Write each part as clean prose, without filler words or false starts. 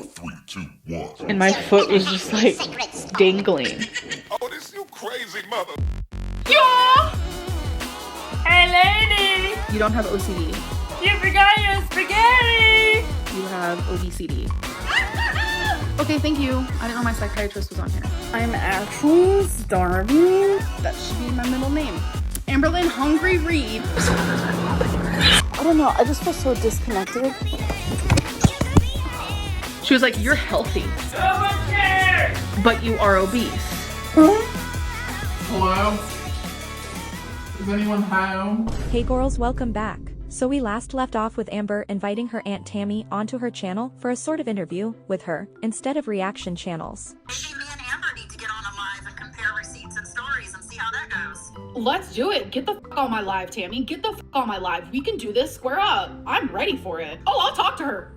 Three, two, one. And my foot was just like dangling. Otis, you crazy mother. Yeah! Hey lady! You don't have OCD. You forgot your spaghetti! You have ODCD. Okay, thank you. I didn't know my psychiatrist was on here. I'm actually starving. That should be my middle name. Amberlynn Hungry Reed. I don't know, I just feel so disconnected. She was like, you're healthy, but you are obese. Hello? Is anyone home? Hey girls, welcome back. So we last left off with Amber inviting her Aunt Tammie onto her channel for a sort of interview with her, instead of reaction channels. Maybe me and Amber need to get on a live and compare receipts and stories and see how that goes. Let's do it. Get the f on my live, Tammie. Get the f on my live. We can do this. Square up. I'm ready for it. Oh, I'll talk to her.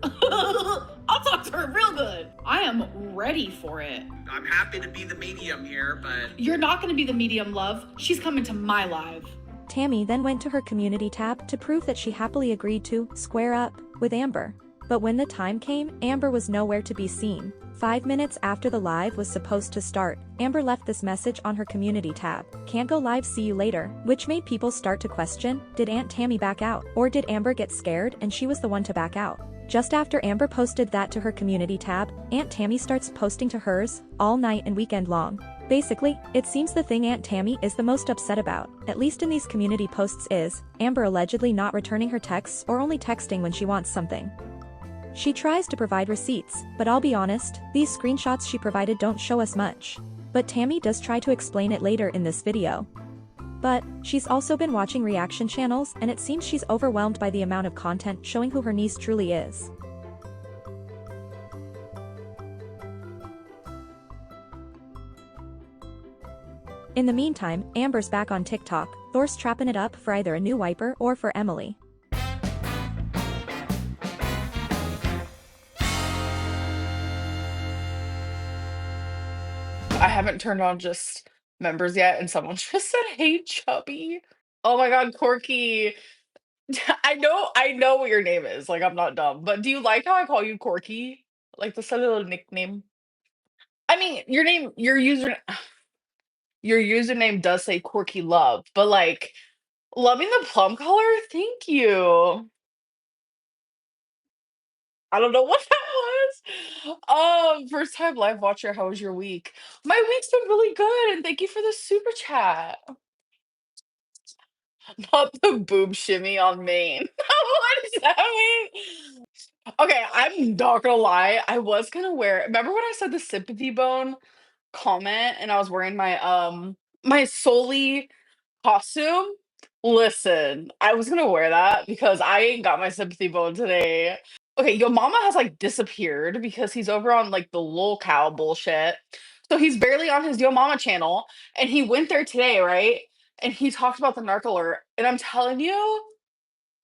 I'll talk to her real good. I am ready for it. I'm happy to be the medium here, but... You're not going to be the medium, love. She's coming to my live. Tammie then went to her community tab to prove that she happily agreed to square up with Amber. But when the time came, Amber was nowhere to be seen. 5 minutes after the live was supposed to start, Amber left this message on her community tab: "Can't go live, see you later," which made people start to question, did Aunt Tammie back out? Or did Amber get scared and she was the one to back out? Just after Amber posted that to her community tab, Aunt Tammie starts posting to hers, all night and weekend long. Basically, it seems the thing Aunt Tammie is the most upset about, at least in these community posts, is Amber allegedly not returning her texts or only texting when she wants something. She tries to provide receipts, but I'll be honest, these screenshots she provided don't show us much. But Tammie does try to explain it later in this video. But she's also been watching reaction channels, and it seems she's overwhelmed by the amount of content showing who her niece truly is. In the meantime, Amber's back on TikTok, Thor's trapping it up for either a new wiper or for Emily. I haven't turned on just members yet, and someone just said, "Hey, chubby." Oh my God, Corky. I know what your name is. Like, I'm not dumb. But do you like how I call you Corky? Like, that's a little nickname. I mean, your username does say Corky Love, but like, loving the plum color. Thank you. I don't know what that was. First time live watcher. How was your week? My week's been really good, and thank you for the super chat. Not the boob shimmy on Maine. What does that mean? Okay, I'm not gonna lie. I was gonna wear. Remember when I said the sympathy bone comment, and I was wearing my solely costume? Listen, I was gonna wear that because I ain't got my sympathy bone today. Okay, your mama has like disappeared because he's over on like the lol cow bullshit. So he's barely on his Yo Mama channel, and he went there today, right? And he talked about the narc alert, and I'm telling you,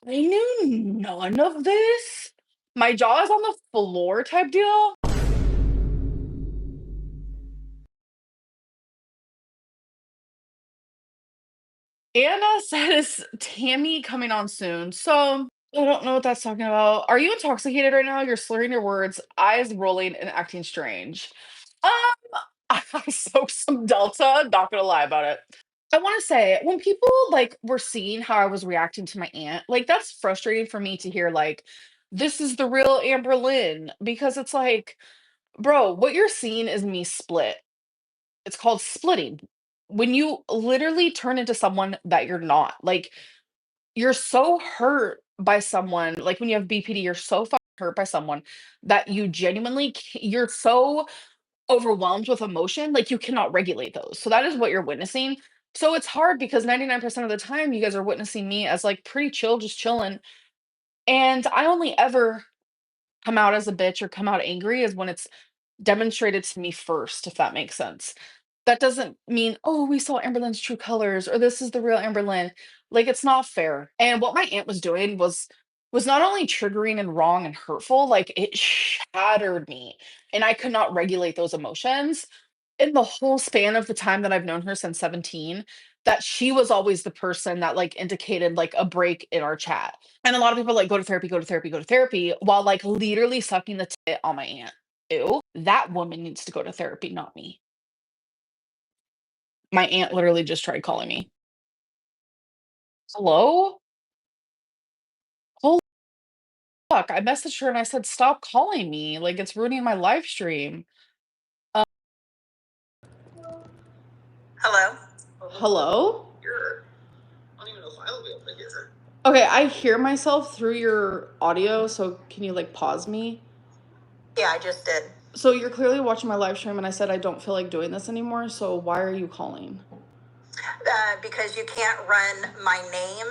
I knew none of this. My jaw is on the floor type deal. Anna says Tammie coming on soon. So I don't know what that's talking about. Are you intoxicated right now? You're slurring your words, eyes rolling, and acting strange. I soaked some Delta, not gonna lie about it. I want to say when people like were seeing how I was reacting to my aunt, like that's frustrating for me to hear like this is the real Amberlynn because it's like, bro, what you're seeing is me split. It's called splitting. When you literally turn into someone that you're not. Like you're so hurt by someone, like when you have BPD, you're so fucking hurt by someone that you genuinely you're so overwhelmed with emotion, like you cannot regulate those. So that is what you're witnessing. So it's hard because 99% of the time you guys are witnessing me as like pretty chill, just chilling. And I only ever come out as a bitch or come out angry is when it's demonstrated to me first, if that makes sense. That doesn't mean, oh, we saw Amberlynn's true colors or this is the real Amberlynn. Like it's not fair. And what my aunt was doing was not only triggering and wrong and hurtful, like it shattered me. And I could not regulate those emotions in the whole span of the time that I've known her since 17, that she was always the person that like indicated like a break in our chat. And a lot of people like go to therapy, go to therapy, go to therapy, while like literally sucking the tit on my aunt. Ew, that woman needs to go to therapy, not me. My aunt literally just tried calling me. Hello? Holy fuck, I messaged her and I said, "Stop calling me, like, it's ruining my live stream." Hello? Hello? I don't even know if I'll be able to hear her. Okay, I hear myself through your audio, so can you, like, pause me? Yeah, I just did. So you're clearly watching my live stream and I said I don't feel like doing this anymore, so why are you calling? Because you can't run my name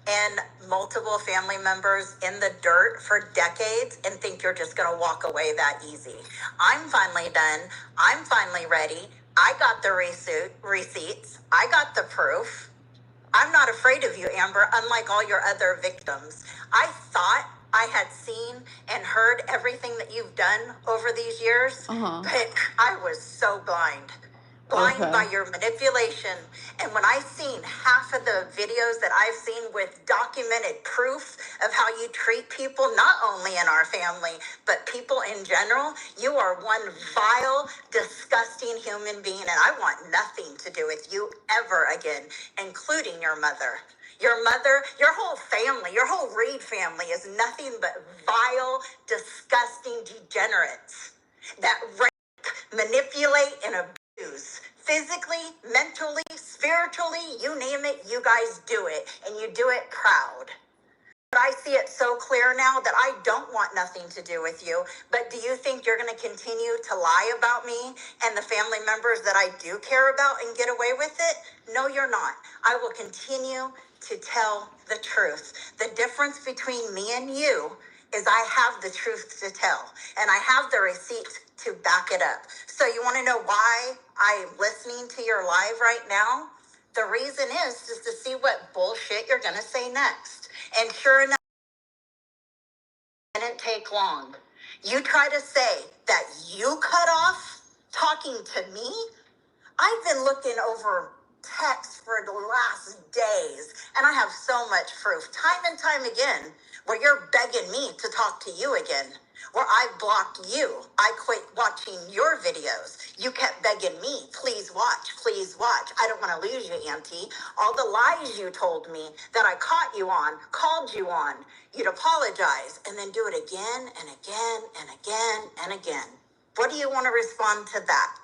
and multiple family members in the dirt for decades and think you're just going to walk away that easy. I'm finally done. I'm finally ready. I got the receipts. I got the proof. I'm not afraid of you, Amber, unlike all your other victims. I thought I had seen and heard everything that you've done over these years, but I was so blind by your manipulation. And when I seen half of the videos that I've seen with documented proof of how you treat people, not only in our family, but people in general, you are one vile, disgusting human being, and I want nothing to do with you ever again, including your mother. Your mother, your whole family, your whole Reid family is nothing but vile, disgusting degenerates that manipulate and abuse physically, mentally, spiritually, you name it, you guys do it, and you do it proud. But I see it so clear now that I don't want nothing to do with you. But do you think you're going to continue to lie about me and the family members that I do care about and get away with it? No, you're not. I will continue to tell the truth. The difference between me and you is I have the truth to tell, and I have the receipts to back it up. So you want to know why I'm listening to your live right now? The reason is just to see what bullshit you're going to say next. And sure enough, it didn't take long. You try to say that you cut off talking to me? I've been looking over texts for the last days, and I have so much proof, time and time again, where you're begging me to talk to you again, where I blocked you. I quit watching your videos. You kept begging me, please watch, please watch. I don't want to lose you, Auntie. All the lies you told me that I caught you on, called you on, you'd apologize, and then do it again and again and again and again. What do you want to respond to that?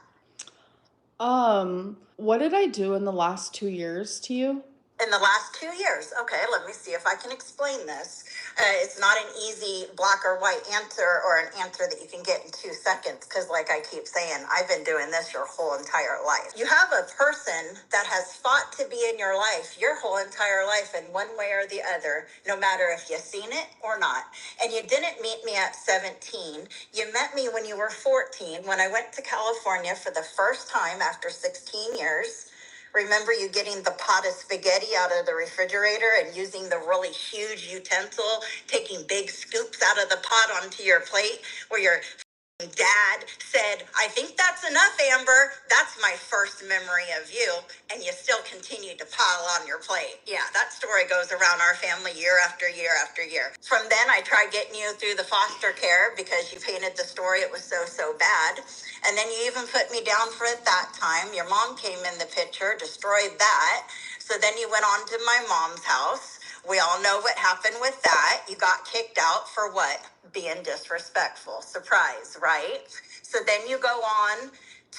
What did I do in the last 2 years to you? In the last 2 years. Okay, let me see if I can explain this. It's not an easy black or white answer or an answer that you can get in 2 seconds because like I keep saying, I've been doing this your whole entire life. You have a person that has fought to be in your life your whole entire life in one way or the other, no matter if you've seen it or not. And you didn't meet me at 17. You met me when you were 14, when I went to California for the first time after 16 years. Remember you getting the pot of spaghetti out of the refrigerator and using the really huge utensil, taking big scoops out of the pot onto your plate where your dad said, I think that's enough, Amber. That's my first memory of you. And you still continue to pile on your plate. Yeah, that story goes around our family year after year after year. From then, I tried getting you through the foster care because you painted the story. It was so bad. And then you even put me down for it that time. Your mom came in the picture, destroyed that. So then you went on to my mom's house. We all know what happened with that. You got kicked out for what? Being disrespectful. Surprise, right? So then you go on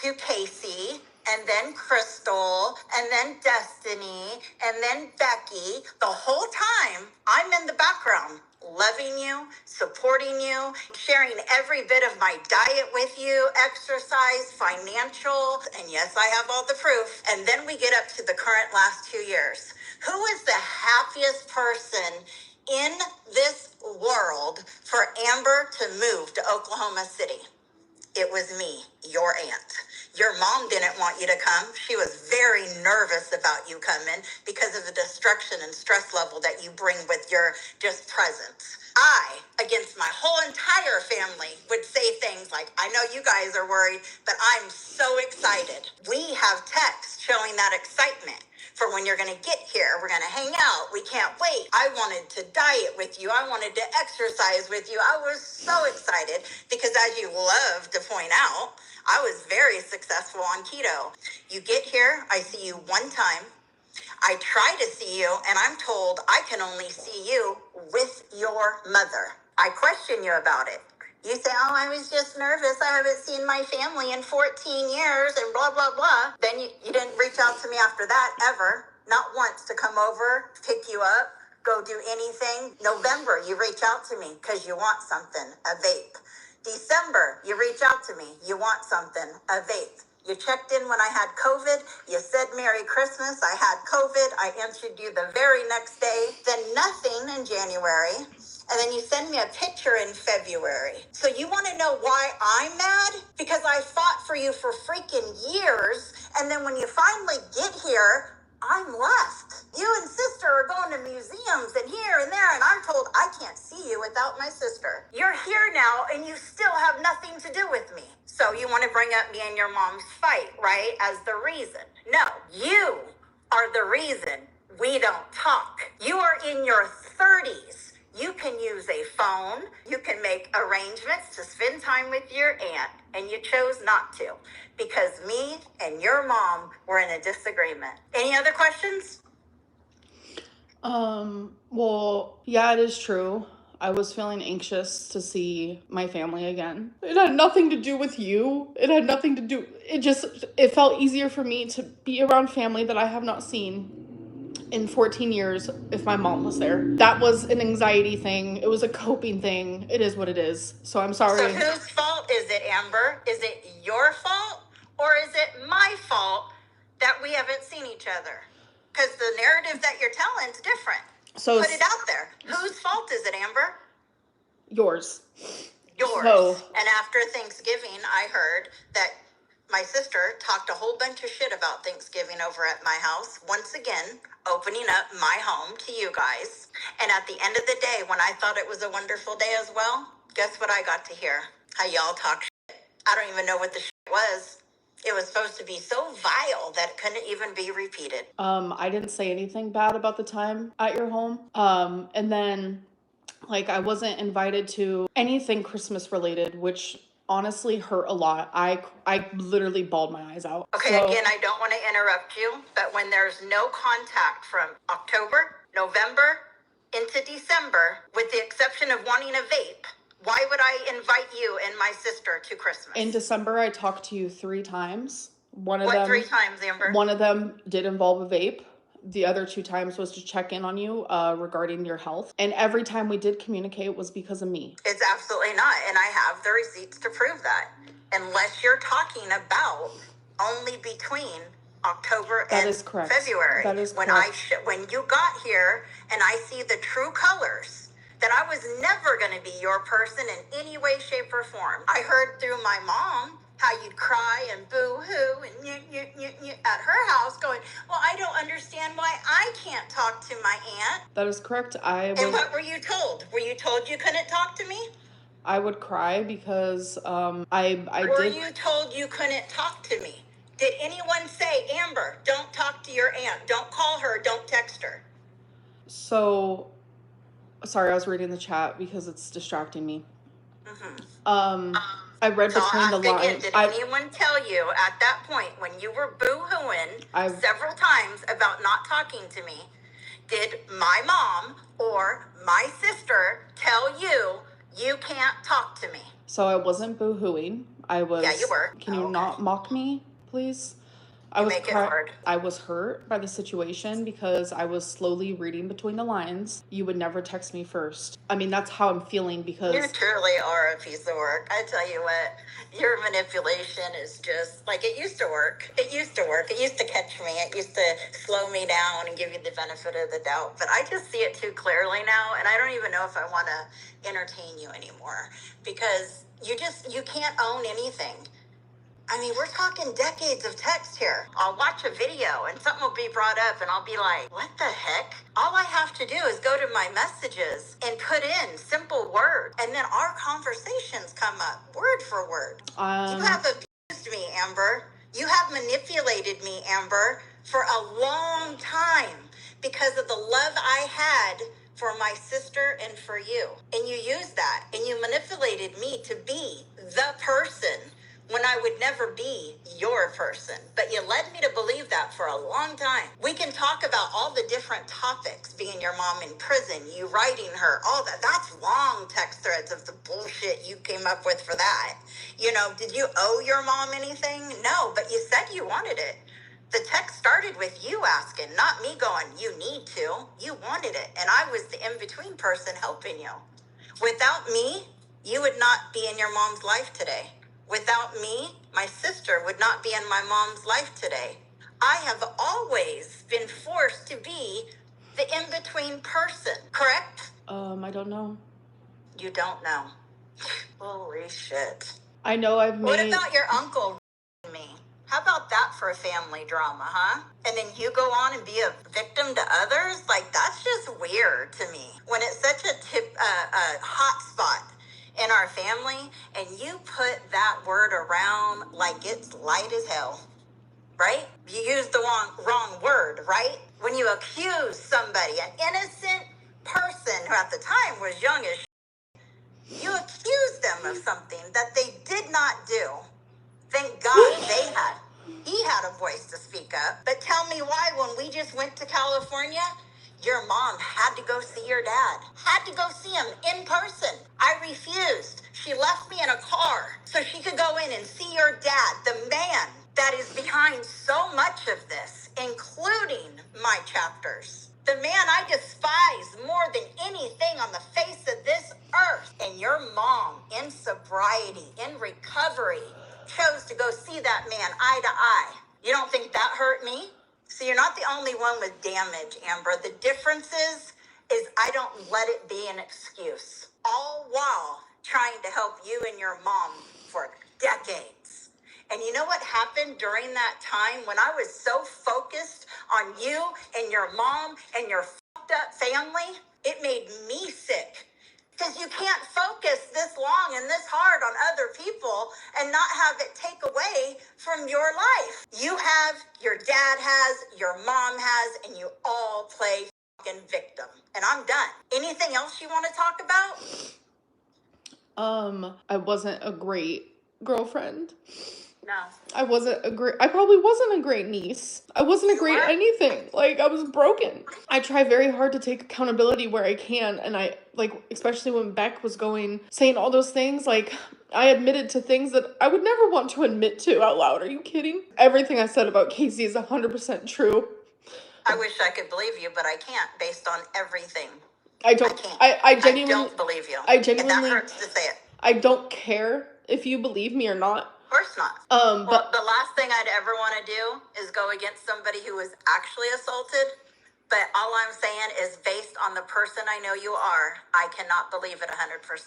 to Casey, and then Crystal, and then Destiny, and then Becky. The whole time, I'm in the background, loving you, supporting you, sharing every bit of my diet with you, exercise, financial, and yes, I have all the proof. And then we get up to the current last 2 years. Who is the happiest person in this world for Amber to move to Oklahoma City? It was me, your aunt. Your mom didn't want you to come. She was very nervous about you coming because of the destruction and stress level that you bring with your just presence. I, against my whole entire family, would say things like, I know you guys are worried, but I'm so excited. We have texts showing that excitement for when you're going to get here. We're going to hang out. We can't wait. I wanted to diet with you. I wanted to exercise with you. I was so excited because, as you love to point out, I was very successful on keto. You get here, I see you one time. I try to see you, and I'm told I can only see you with your mother. I question you about it. You say, oh, I was just nervous. I haven't seen my family in 14 years and blah, blah, blah. Then you didn't reach out to me after that ever. Not once to come over, pick you up, go do anything. November, you reach out to me because you want something, a vape. December, you reach out to me. You want something, a vape. You checked in when I had COVID. You said Merry Christmas. I had COVID. I answered you the very next day. Then nothing in January. And then you send me a picture in February. So you want to know why I'm mad? Because I fought for you for freaking years. And then when you finally get here, I'm left. You and sister are going to museums and here and there, and I'm told I can't see you without my sister. You're here now, and you still have nothing to do with me. So you want to bring up me and your mom's fight, right, as the reason. No, you are the reason we don't talk. You are in your 30s. You can use a phone. You can make arrangements to spend time with your aunt, and you chose not to because me and your mom were in a disagreement. Any other questions? Well, yeah, it is true. I was feeling anxious to see my family again. It had nothing to do with you. It had nothing to do, it felt easier for me to be around family that I have not seen in 14 years if my mom was there. That was an anxiety thing. It was a coping thing. It is what it is. So I'm sorry. So whose fault is it, Amber? Is it your fault or is it my fault that we haven't seen each other? Because the narrative that you're telling is different. So put it out there. Whose fault is it, Amber? Yours. Yours. So, and after Thanksgiving, I heard that my sister talked a whole bunch of shit about Thanksgiving over at my house. Once again, opening up my home to you guys. And at the end of the day, when I thought it was a wonderful day as well, guess what I got to hear? How y'all talk shit. I don't even know what the shit was. It was supposed to be so vile that it couldn't even be repeated. I didn't say anything bad about the time at your home. And then, like, I wasn't invited to anything Christmas related, which honestly hurt a lot. I literally bawled my eyes out. Okay, So, again, I don't want to interrupt you, but when there's no contact from October, November, into December, with the exception of wanting a vape, why would I invite you and my sister to Christmas? in December, I talked to you 3 times. What 3 times, Amber? One of them did involve a vape. The other 2 times was to check in on you regarding your health. And every time we did communicate was because of me. It's absolutely not. And I have the receipts to prove that. Unless you're talking about only between October and February. That is when correct. When you got here and I see the true colors, that I was never going to be your person in any way, shape, or form. I heard through my mom how you'd cry and boo-hoo and you at her house going, well, I don't understand why I can't talk to my aunt. That is correct. And what were you told? Were you told you couldn't talk to me? I would cry because Were you told you couldn't talk to me? Did anyone say, Amber, don't talk to your aunt. Don't call her. Don't text her. So, sorry, I was reading the chat because it's distracting me. I read between the lines. Did anyone tell you at that point when you were boo-hooing several times about not talking to me, did my mom or my sister tell you you can't talk to me? So I wasn't boo-hooing. I was. Yeah, you were. Can you not mock me, please? Make it hard. I was hurt by the situation because I was slowly reading between the lines. You would never text me first. I mean, that's how I'm feeling because... You truly are a piece of work. I tell you what, your manipulation is just like it used to work. It used to work. It used to catch me. It used to slow me down and give you the benefit of the doubt. But I just see it too clearly now, and I don't even know if I want to entertain you anymore because you can't own anything. I mean, we're talking decades of text here. I'll watch a video and something will be brought up and I'll be like, what the heck? All I have to do is go to my messages and put in simple words. And then our conversations come up word for word. You have abused me, Amber. You have manipulated me, Amber, for a long time because of the love I had for my sister and for you. And you used that and you manipulated me to be the person when I would never be your person. But you led me to believe that for a long time. We can talk about all the different topics, being your mom in prison, you writing her, all that. That's long text threads of the bullshit you came up with for that. You know, did you owe your mom anything? No, but you said you wanted it. The text started with you asking, not me going, you need to. You wanted it. And I was the in-between person helping you. Without me, you would not be in your mom's life today. Without me, my sister would not be in my mom's life today. I have always been forced to be the in-between person, correct? I don't know. You don't know. Holy shit. I know I've made... What about your uncle me? How about that for a family drama, huh? And then you go on and be a victim to others? Like, that's just weird to me. When it's such a hot spot in our family, and you put that word around like it's light as hell, right? You use the wrong word, right? When you accuse somebody, an innocent person who at the time was young as you accuse them of something that they did not do. Thank God he had a voice to speak up. But tell me why when we just went to California, your mom had to go see your dad. Had to go see him in person. I refused. She left me in a car so she could go in and see your dad, the man that is behind so much of this, including my chapters. The man I despise more than anything on the face of this earth. And your mom, in sobriety, in recovery, chose to go see that man eye to eye. You don't think that hurt me? So you're not the only one with damage, Amber. The difference is I don't let it be an excuse. All while trying to help you and your mom for decades. And you know what happened during that time when I was so focused on you and your mom and your fucked up family? It made me sick. Because you can't focus this long and this hard on other people and not have it take away from your life. You have, your dad has, your mom has, and you all play fucking victim. And I'm done. Anything else you want to talk about? I wasn't a great girlfriend. No. I probably wasn't a great niece. I wasn't a great anything. Like, I was broken. I try very hard to take accountability where I can. And I, like, especially when Beck was saying all those things, like, I admitted to things that I would never want to admit to out loud. Are you kidding? Everything I said about Casey is 100% true. I wish I could believe you, but I can't based on everything. I genuinely don't believe you. I genuinely, and that hurts to say it. I don't care if you believe me or not. Of course not. But the last thing I'd ever want to do is go against somebody who was actually assaulted. But all I'm saying is based on the person I know you are, I cannot believe it 100%.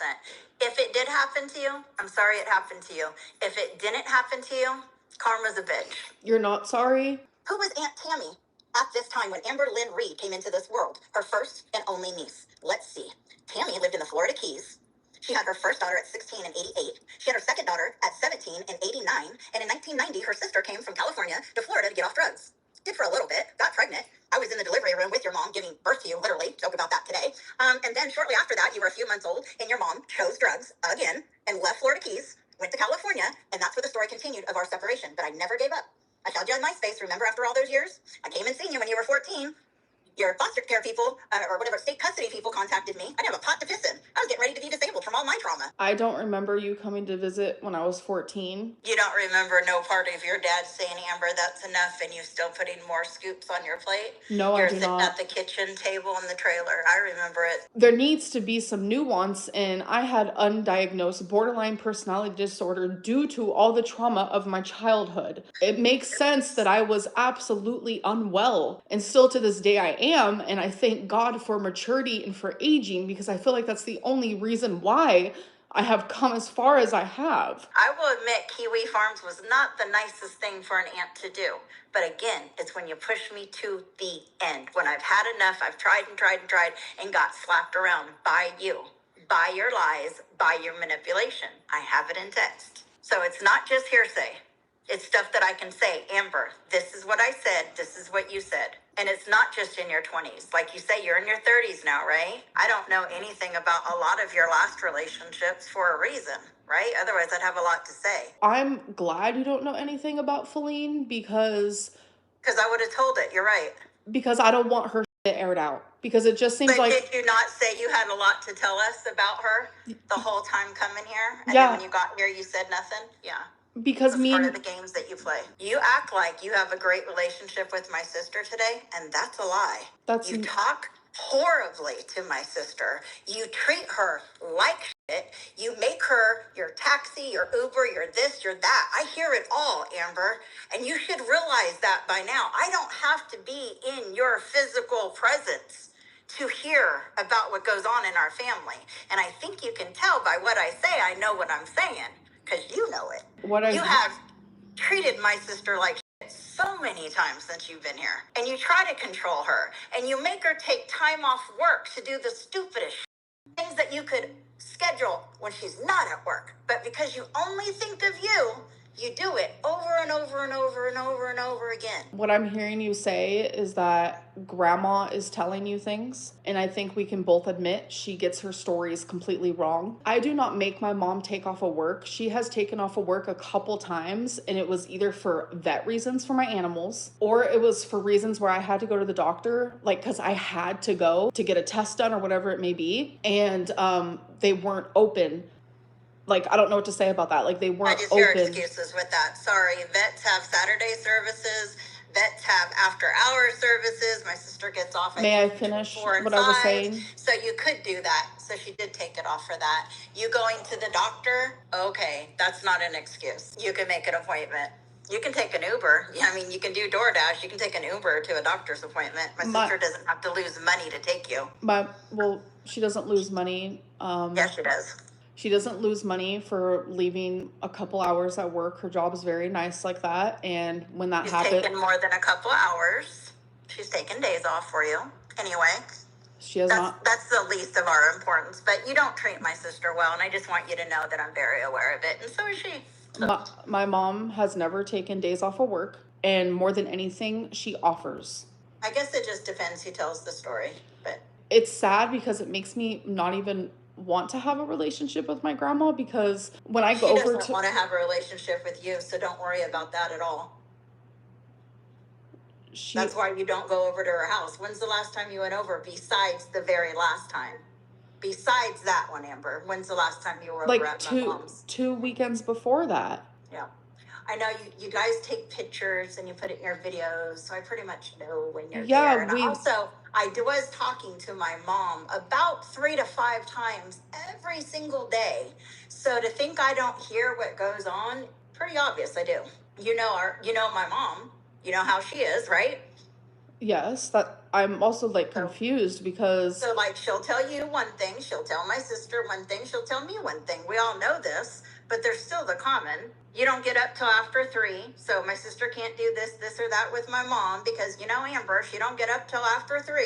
If it did happen to you, I'm sorry it happened to you. If it didn't happen to you, karma's a bitch. You're not sorry? Who was Aunt Tammie at this time when Amberlynn Reid came into this world? Her first and only niece. Let's see. Tammie lived in the Florida Keys. She had her first daughter at 16 and 88. She had her second daughter at 17 and 89. And in 1990, her sister came from California to Florida to get off drugs. Did for a little bit, got pregnant. I was in the delivery room with your mom giving birth to you, literally. Joke about that today. And then shortly after that, you were a few months old, and your mom chose drugs again and left Florida Keys, went to California, and that's where the story continued of our separation. But I never gave up. I found you on MySpace, remember, after all those years? I came and seen you when you were 14. Your foster care people, or whatever, state custody people contacted me. I didn't have a pot to piss in. I was getting ready to be disabled from all my trauma. I don't remember you coming to visit when I was 14. You don't remember no part of your dad saying, Amber, that's enough, and you still putting more scoops on your plate? No, I do not. You're sitting at the kitchen table in the trailer. I remember it. There needs to be some nuance, and I had undiagnosed borderline personality disorder due to all the trauma of my childhood. It makes sense that I was absolutely unwell, and still to this day I am, and I thank God for maturity and for aging, because I feel like that's the only reason why I have come as far as I have. I will admit Kiwi Farms was not the nicest thing for an aunt to do. But again, it's when you push me to the end. When I've had enough, I've tried and tried and tried and got slapped around by you, by your lies, by your manipulation. I have it in text. So it's not just hearsay. It's stuff that I can say, Amber, this is what I said, this is what you said. And it's not just in your 20s. Like you say, you're in your 30s now, right? I don't know anything about a lot of your last relationships for a reason, right? Otherwise, I'd have a lot to say. I'm glad you don't know anything about Feline because I would have told it, you're right. I don't want her shit aired out. Because it just seems But like... did you not say you had a lot to tell us about her the whole time coming here? And Yeah. then when you got here, you said nothing? Yeah. Because That's me part and... of the games that you play. You act like you have a great relationship with my sister today, and that's a lie. That's... You talk horribly to my sister. You treat her like shit. You make her your taxi, your Uber, your this, your that. I hear it all, Amber. And you should realize that by now. I don't have to be in your physical presence to hear about what goes on in our family. And I think you can tell by what I say, I know what I'm saying, because you know it. You have treated my sister like shit so many times since you've been here. And you try to control her. And you make her take time off work to do the stupidest shit. Things that you could schedule when she's not at work. But because you only think of you, you do it over and over and over and over and over again. What I'm hearing you say is that grandma is telling you things, and I think we can both admit she gets her stories completely wrong. I do not make my mom take off of work. She has taken off of work a couple times, and it was either for vet reasons for my animals, or it was for reasons where I had to go to the doctor, like because I had to go to get a test done or whatever it may be, and they weren't open. Like, I don't know what to say about that. Like, they weren't open. I just hear excuses with that. Sorry, vets have Saturday services. Vets have after-hour services. My sister gets off. May I finish what I was saying? So you could do that. So she did take it off for that. You going to the doctor? Okay, that's not an excuse. You can make an appointment. You can take an Uber. I mean, you can do DoorDash. You can take an Uber to a doctor's appointment. My sister doesn't have to lose money to take you. Well, she doesn't lose money. Yes, she does. She doesn't lose money for leaving a couple hours at work. Her job is very nice like that. And when that happens... She's taken more than a couple hours. She's taken days off for you. Anyway, that's the least of our importance. But you don't treat my sister well, and I just want you to know that I'm very aware of it. And so is she. My mom has never taken days off of work. And more than anything, she offers. I guess it just depends who tells the story. But it's sad because it makes me not even want to have a relationship with my grandma, because when I go over to... She doesn't want to have a relationship with you, so don't worry about that at all. That's why you don't go over to her house. When's the last time you went over besides the very last time? Besides that one, Amber, when's the last time you were over at my mom's? 2 weekends before that. Yeah. I know you guys take pictures and you put it in your videos, so I pretty much know when you're there. And also, I was talking to my mom about 3 to 5 times every single day. So to think I don't hear what goes on, pretty obvious I do. You know my mom. You know how she is, right? Yes, that I'm also like confused because... So like she'll tell you one thing, she'll tell my sister one thing, she'll tell me one thing. We all know this, but there's still the common. You don't get up till after 3, so my sister can't do this or that with my mom because, Amber, she don't get up till after 3.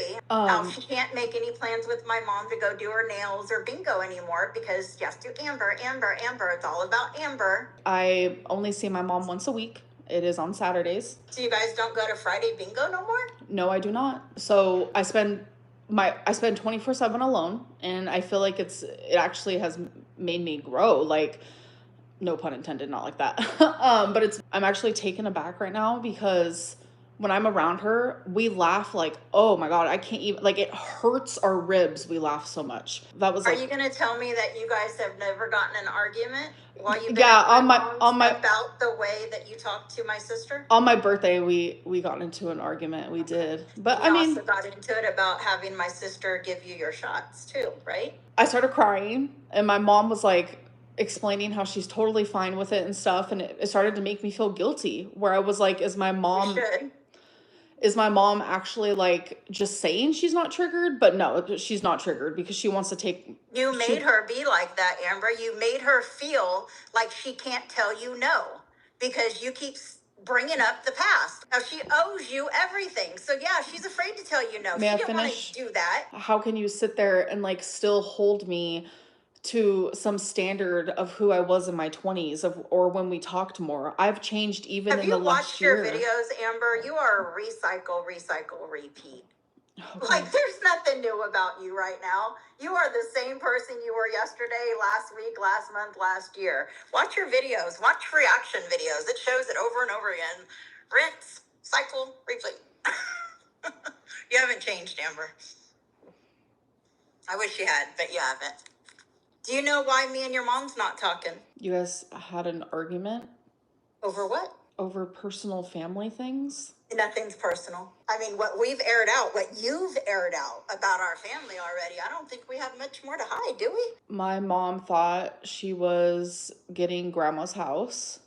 She can't make any plans with my mom to go do her nails or bingo anymore because she has to Amber. It's all about Amber. I only see my mom once a week. It is on Saturdays. So you guys don't go to Friday bingo no more? No, I do not. So I spend 24/7 alone, and I feel like it actually has made me grow. Like, no pun intended, not like that. But I'm actually taken aback right now because when I'm around her, we laugh like, oh my God, I can't even, like, it hurts our ribs. We laugh so much. That was Are you going to tell me that you guys have never gotten an argument while you've been about the way that you talk to my sister? On my birthday, we got into an argument. We did. But you also got into it about having my sister give you your shots too, right? I started crying and my mom was like, explaining how she's totally fine with it and stuff, and it started to make me feel guilty, where I was like, is my mom actually like just saying she's not triggered? But no, she's not triggered because she wants to take... You made her be like that, Amber. You made her feel like she can't tell you no because you keep bringing up the past. Now she owes you everything, so yeah, she's afraid to tell you no. May she I didn't finish? want to do that. How can you sit there and like still hold me to some standard of who I was in my 20s or when we talked more. I've changed even Have in the you last watched your year. videos, Amber? You are a recycle, repeat. Okay. Like, there's nothing new about you right now. You are the same person you were yesterday, last week, last month, last year. Watch your videos. Watch reaction videos. It shows it over and over again. Rinse, cycle, repeat. You haven't changed, Amber. I wish you had, but you haven't. Do you know why me and your mom's not talking? You guys had an argument? Over what? Over personal family things? Nothing's personal. I mean, what we've aired out, what you've aired out about our family already, I don't think we have much more to hide, do we? My mom thought she was getting grandma's house.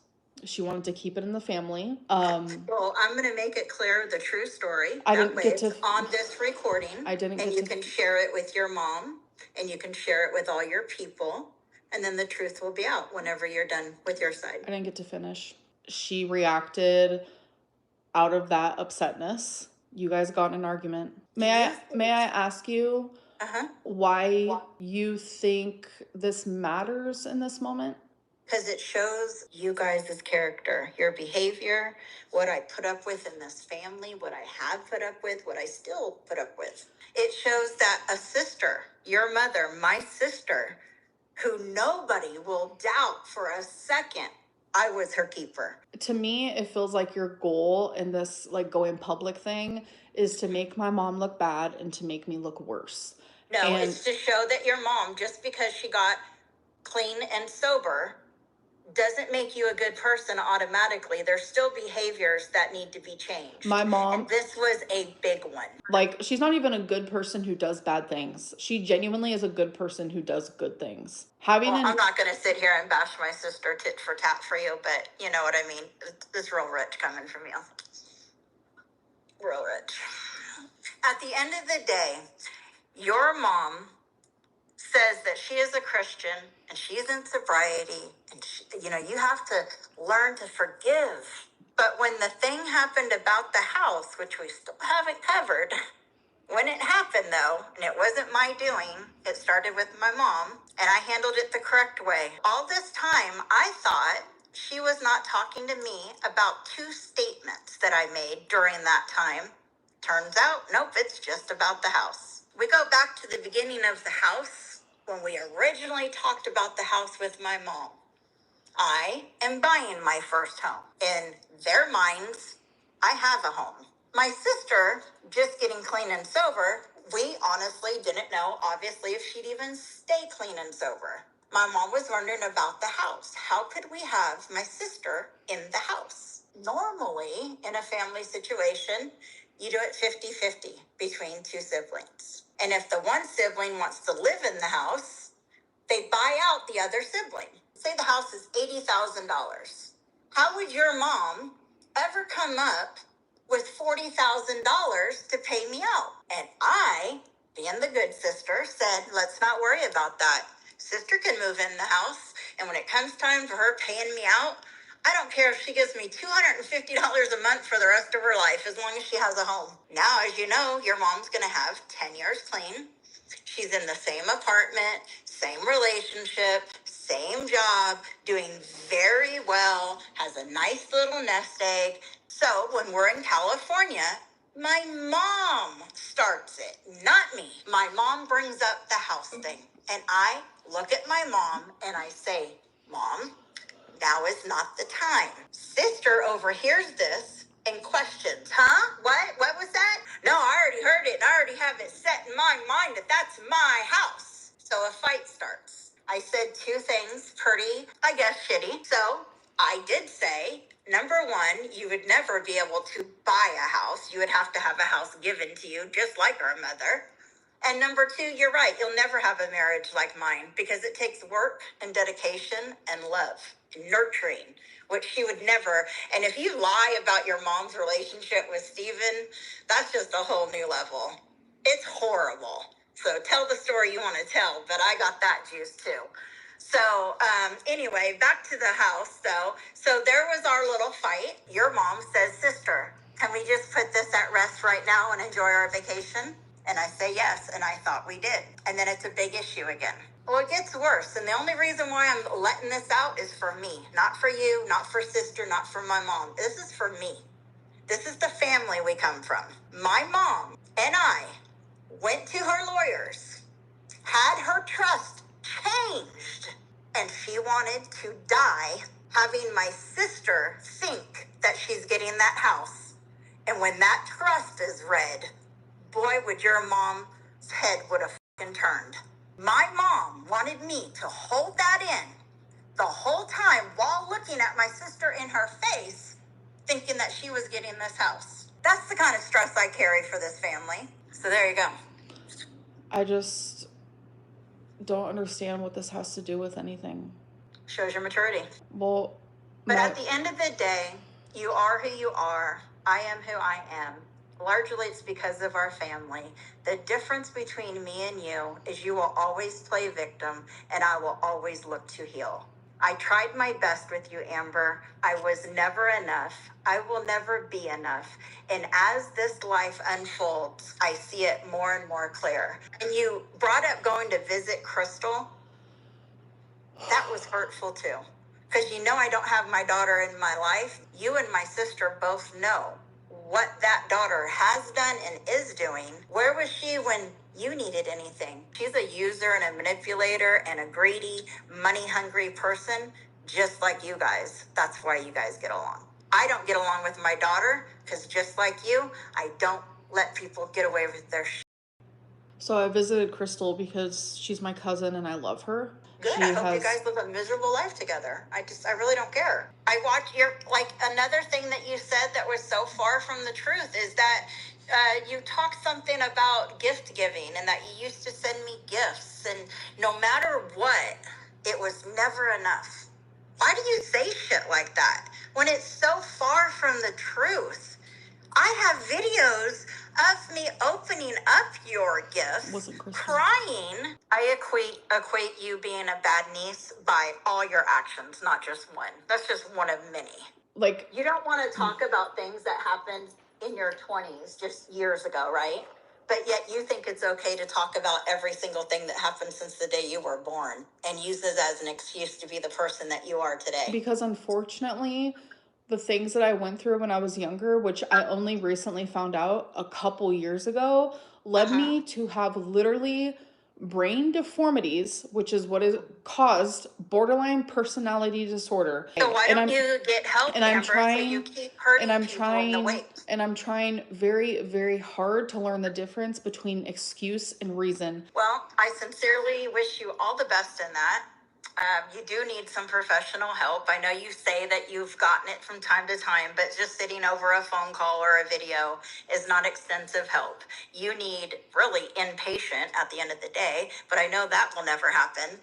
She wanted to keep it in the family. Well, I'm going to make it clear the true story. I That didn't way get it's to- on this recording. I didn't and get you to- can share it with your mom, and you can share it with all your people, and then the truth will be out whenever you're done with your side. I didn't get to finish. She reacted out of that upsetness. You guys got in an argument. May I ask you why you think this matters in this moment? Because it shows you guys' character, your behavior, what I put up with in this family, what I have put up with, what I still put up with. It shows that a sister, your mother, my sister, who nobody will doubt for a second I was her keeper. To me, it feels like your goal in this like going public thing is to make my mom look bad and to make me look worse. No, And it's to show that your mom, just because she got clean and sober, doesn't make you a good person automatically. There's still behaviors that need to be changed. my mom, And this was a big one. like, she's not even a good person who does bad things. She genuinely is a good person who does good things. Well, I'm not going to sit here and bash my sister tit for tat for you, but you know what I mean. It's real rich coming from you. Real rich. At the end of the day, your mom says that she is a Christian and she's in sobriety, and she, you have to learn to forgive. But when the thing happened about the house, which we still haven't covered, when it happened though, and it wasn't my doing, it started with my mom, and I handled it the correct way. All this time, I thought she was not talking to me about two statements that I made during that time. Turns out, nope, it's just about the house. We go back to the beginning of the house when we originally talked about the house with my mom. I am buying my first home. In their minds, I have a home. My sister, just getting clean and sober, we honestly didn't know, obviously, if she'd even stay clean and sober. My mom was wondering about the house. How could we have my sister in the house? Normally, in a family situation, you do it 50-50 between two siblings. And if the one sibling wants to live in the house, they buy out the other sibling. Say the house is $80,000. How would your mom ever come up with $40,000 to pay me out? And I, being the good sister, said, let's not worry about that. Sister can move in the house, and when it comes time for her paying me out, I don't care if she gives me $250 a month for the rest of her life, as long as she has a home. Now, as you know, your mom's going to have 10 years clean. She's in the same apartment, same relationship, same job, doing very well, has a nice little nest egg. So when we're in California, my mom starts it, not me. My mom brings up the house thing, and I look at my mom and I say, Mom, now is not the time. Sister overhears this and questions, huh? What was that? No, I already heard it, and I already have it set in my mind that that's my house. So a fight starts. I said two things pretty, I guess, shitty. So I did say, number one, you would never be able to buy a house. You would have to have a house given to you, just like our mother. And number two, you're right. You'll never have a marriage like mine because it takes work and dedication and love and nurturing, which she would never. And if you lie about your mom's relationship with Steven, that's just a whole new level. It's horrible. So tell the story you want to tell, but I got that juice too. So anyway, back to the house though. So there was our little fight. Your mom says, sister, can we just put this at rest right now and enjoy our vacation? And I say yes, and I thought we did. And then it's a big issue again. Well, it gets worse. And the only reason why I'm letting this out is for me. Not for you, not for sister, not for my mom. This is for me. This is the family we come from. My mom and I went to her lawyers, had her trust changed, and she wanted to die having my sister think that she's getting that house. And when that trust is read, boy, would your mom's head would have fucking turned. My mom wanted me to hold that in the whole time while looking at my sister in her face, thinking that she was getting this house. That's the kind of stress I carry for this family. So there you go. I just don't understand what this has to do with anything. Shows your maturity. Well, But at the end of the day, you are who you are. I am who I am. Largely, it's because of our family. The difference between me and you is you will always play victim, and I will always look to heal. I tried my best with you, Amber. I was never enough. I will never be enough. And as this life unfolds, I see it more and more clear. And you brought up going to visit Crystal. That was hurtful too. Because you know I don't have my daughter in my life. You and my sister both know what that daughter has done and is doing. Where was she when you needed anything? She's a user and a manipulator and a greedy, money-hungry person, just like you guys. That's why you guys get along. I don't get along with my daughter because just like you, I don't let people get away with their shit. So I visited Crystal because she's my cousin and I love her. Good. I hope you guys live a miserable life together. I really don't care. I watch another thing that you said that was so far from the truth is that you talked something about gift giving and that you used to send me gifts and no matter what, it was never enough. Why do you say shit like that when it's so far from the truth? I have videos of me opening up your gift, crying. I equate you being a bad niece by all your actions, not just one. That's just one of many. Like, you don't want to talk about things that happened in your 20s, just years ago, right? But yet you think it's okay to talk about every single thing that happened since the day you were born and use this as an excuse to be the person that you are today. Because unfortunately, the things that I went through when I was younger, which I only recently found out a couple years ago, led me to have literally brain deformities, which is what is caused borderline personality disorder. So why don't you get help, Amber, so you keep hurting people in the weight? And I'm trying very, very hard to learn the difference between excuse and reason. Well, I sincerely wish you all the best in that. You do need some professional help. I know you say that you've gotten it from time to time, but just sitting over a phone call or a video is not extensive help. You need really inpatient at the end of the day, but I know that will never happen.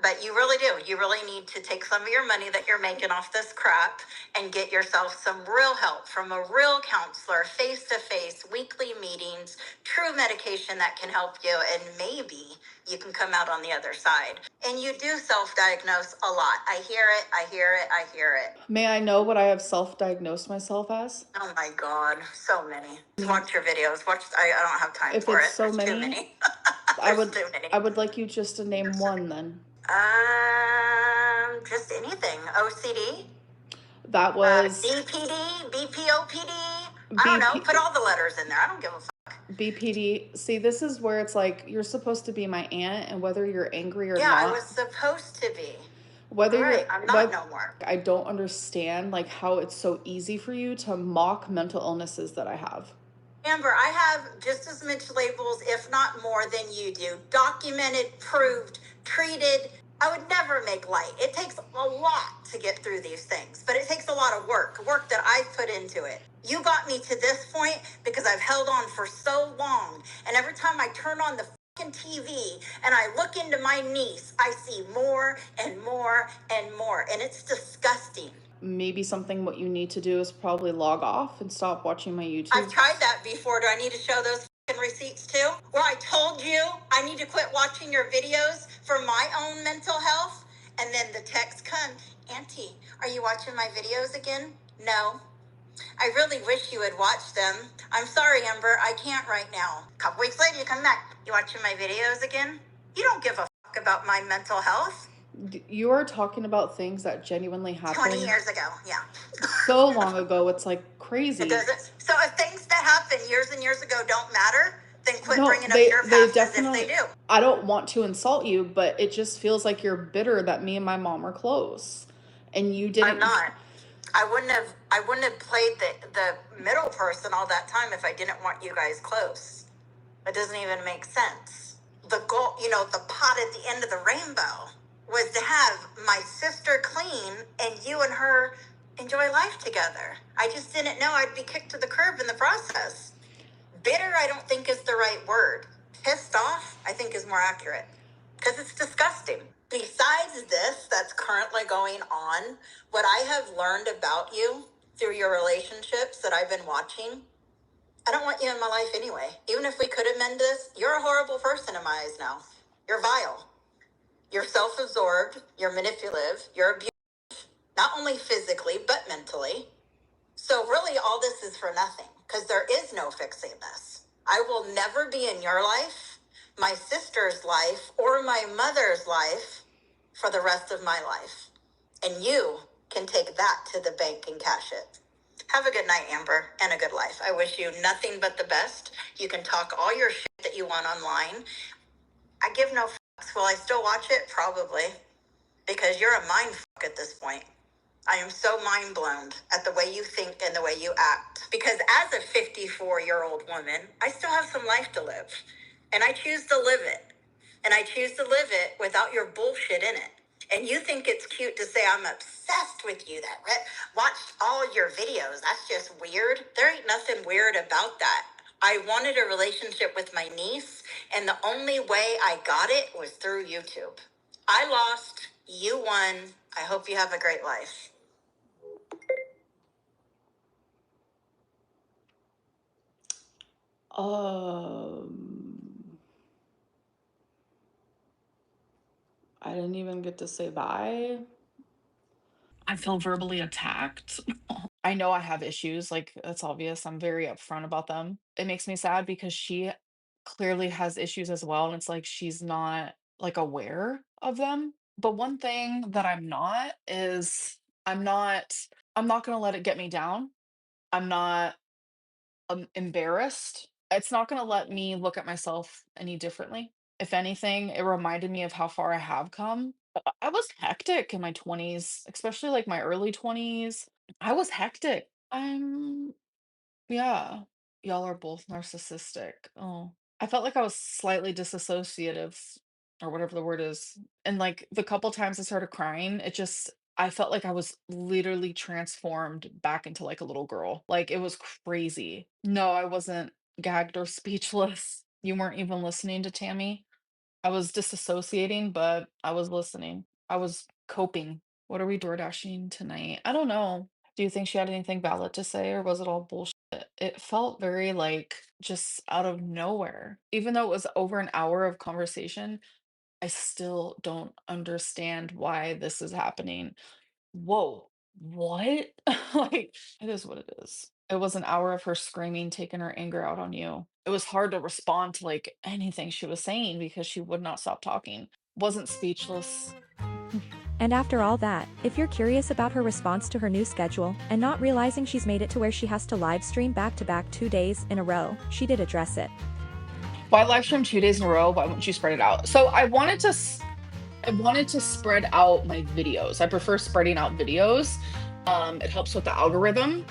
But you really do. You really need to take some of your money that you're making off this crap and get yourself some real help from a real counselor, face-to-face, weekly meetings, true medication that can help you, and maybe you can come out on the other side. And you do self-diagnose a lot. I hear it, I hear it, I hear it. May I know what I have self-diagnosed myself as? Oh my God, so many. Watch your videos. I don't have time for it. If it's so many, too many. I would like you just to name one then. Just anything. OCD. That was BPD, BPOPD. I don't know. Put all the letters in there. I don't give a fuck. BPD. See, this is where it's like you're supposed to be my aunt, and whether you're angry or not. Yeah, I was supposed to be. Whether I'm not no more. I don't understand like how it's so easy for you to mock mental illnesses that I have. Amber, I have just as much labels, if not more, than you do. Documented, proved, treated. I would never make light. It takes a lot to get through these things, but it takes a lot of work that I've put into it. You got me to this point because I've held on for so long. And every time I turn on the fucking TV and I look into my niece, I see more and more and more. And it's disgusting. Maybe something what you need to do is probably log off and stop watching my YouTube. I've tried that before. Do I need to show those receipts too? Where I told you I need to quit watching your videos for my own mental health, and then the text comes, Auntie, are you watching my videos again? No. I really wish you would watch them. I'm sorry, Amber, I can't right now. A couple weeks later, you come back. You watching my videos again? You don't give a fuck about my mental health. You are talking about things that genuinely 20 happened years ago, yeah. so long ago. It's like crazy. It doesn't. So if things that happened years and years ago don't matter, then quit No, bringing up your they past as if definitely. they do. I don't want to insult you, but it just feels like you're bitter that me and my mom are close, and you didn't. I'm not. I wouldn't have played the middle person all that time if I didn't want you guys close. It doesn't even make sense. The goal, the pot at the end of the rainbow was to have my sister clean and you and her enjoy life together. I just didn't know I'd be kicked to the curb in the process. Bitter, I don't think is the right word. Pissed off, I think is more accurate. Because it's disgusting. Besides this that's currently going on, what I have learned about you through your relationships that I've been watching, I don't want you in my life anyway. Even if we could amend this, you're a horrible person in my eyes now. You're vile. You're self-absorbed. You're manipulative. You're abusive. Not only physically, but mentally. So really all this is for nothing because there is no fixing this. I will never be in your life, my sister's life, or my mother's life for the rest of my life. And you can take that to the bank and cash it. Have a good night, Amber, and a good life. I wish you nothing but the best. You can talk all your shit that you want online. I give no fucks. Will I still watch it? Probably. Because you're a mind fuck at this point. I am so mind blown at the way you think and the way you act. Because as a 54-year-old woman, I still have some life to live. And I choose to live it. And I choose to live it without your bullshit in it. And you think it's cute to say I'm obsessed with you, that watched all your videos. That's just weird. There ain't nothing weird about that. I wanted a relationship with my niece, and the only way I got it was through YouTube. I lost, you won. I hope you have a great life. I didn't even get to say bye. I feel verbally attacked. I know I have issues, like, that's obvious. I'm very upfront about them. It makes me sad because she clearly has issues as well, and it's like she's not, like, aware of them. But one thing that I'm not is I'm not gonna let it get me down. I'm not, embarrassed. It's not gonna let me look at myself any differently. If anything, it reminded me of how far I have come. I was hectic in my 20s, especially, like, my early 20s. I was hectic. Yeah. Y'all are both narcissistic. Oh. I felt like I was slightly disassociative or whatever the word is. And like the couple times I started crying, I felt like I was literally transformed back into like a little girl. Like it was crazy. No, I wasn't gagged or speechless. You weren't even listening to Tammie. I was disassociating, but I was listening. I was coping. What are we door dashing tonight? I don't know. Do you think she had anything valid to say, or was it all bullshit? It felt very like just out of nowhere. Even though it was over an hour of conversation, I still don't understand why this is happening. Whoa, what? Like, it is what it is. It was an hour of her screaming, taking her anger out on you. It was hard to respond to like anything she was saying because she would not stop talking. Wasn't speechless. And after all that, if you're curious about her response to her new schedule, and not realizing she's made it to where she has to live stream back-to-back 2 days in a row, she did address it. Why live stream 2 days in a row? Why wouldn't you spread it out? So I wanted to spread out my videos. I prefer spreading out videos. It helps with the algorithm.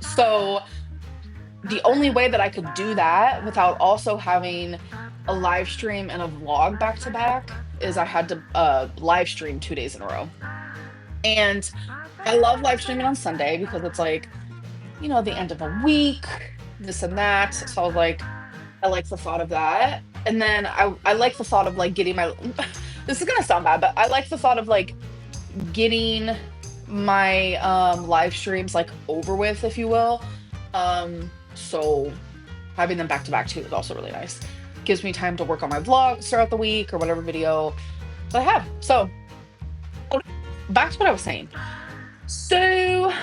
So the only way that I could do that without also having a live stream and a vlog back to back is I had to live stream 2 days in a row. And I love live streaming on Sunday because it's like, the end of a week, this and that. So I was like, I like the thought of that. And then I like the thought of like getting my this is gonna sound bad, but I like the thought of like getting my live streams like over with, if you will. So having them back to back too is also really nice. Gives me time to work on my vlogs throughout the week or whatever video that I have. So back to what I was saying. So